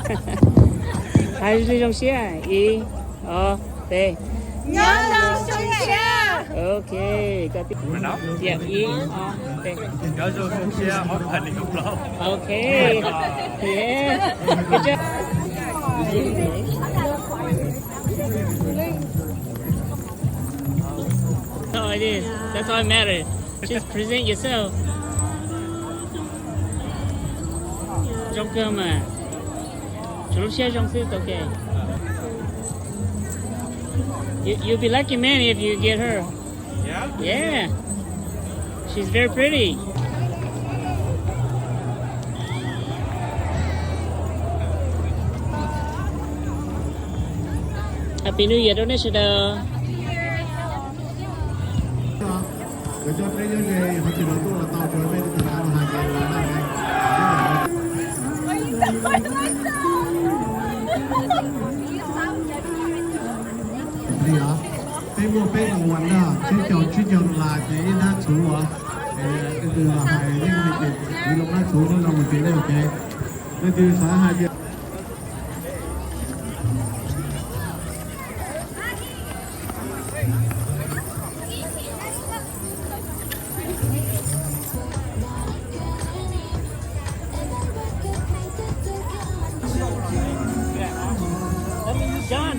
23종 이, 네. Ok, copy. Yeah, 네. Okay. Yeah. Good job. That's all it is. That's all that matters. Just present yourself. 조금 졸업시험 정도도 okay. You'll be lucky man if you get her. Yeah? Yeah. She's very pretty. Happy New Year, donation. Cái cho cái nghề họ chỉ đầu tư là tàu trời bên thì là hàng ngày là gì hả? Cái mua cái đồng quần đó, chứ chồng là chỉ đa số à, cái từ là hai những cái gì lúc đa số nó là một cái đấy ok, nên từ sáng 2 giờ. John.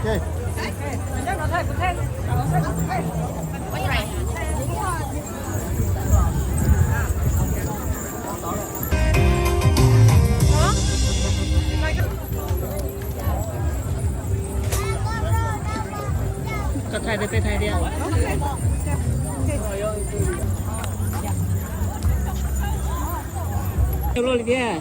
Okay. Có thay đi, thay đi. Hello, Olivia.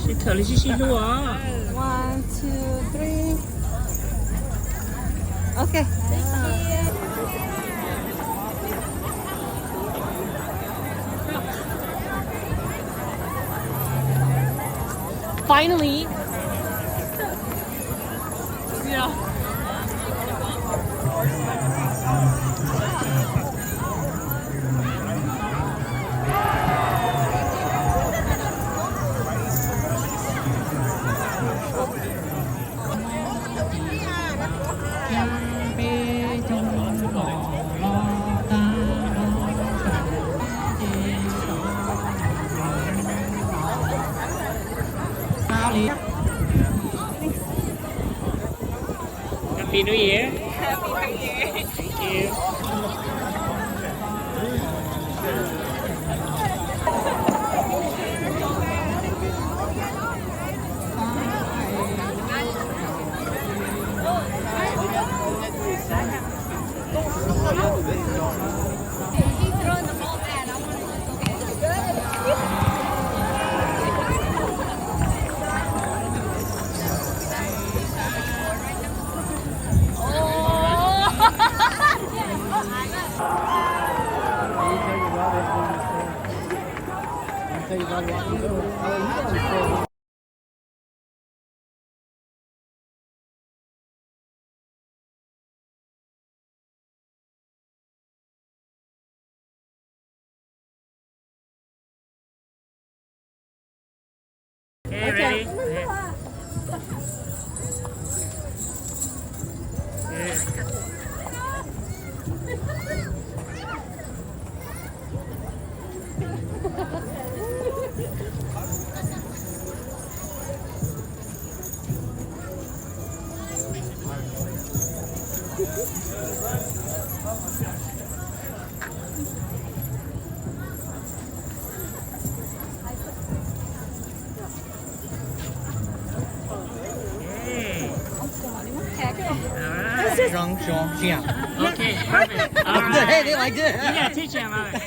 She tell she do 1, 2, 3. Okay. Finally. Yeah. Happy New Year. Thank you. Okay, perfect. All right. like this. You gotta teach him. All right.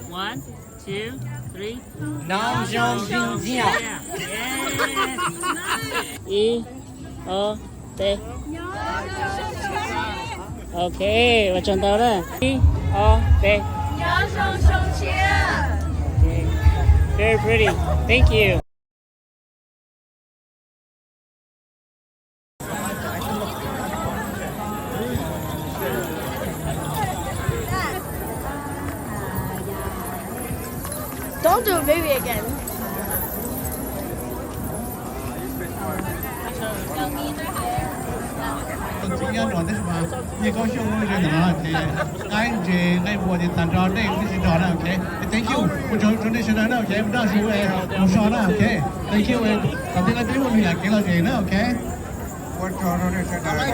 1, 2, 3. Yeah. Yeah. Yeah. 1, 2, 3. OK， 我赚到了。1、2、3。Okay. Very pretty. Thank you. Don't do a baby again. 今天找的是吧？你高兴我就拿去，俺我的单张那个是找的 OK，Thank you，我找的是那 OK，不知道是我说的 OK，Thank you，咱们来对我们俩给了谁呢 OK，我找的是哪里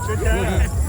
？Good job.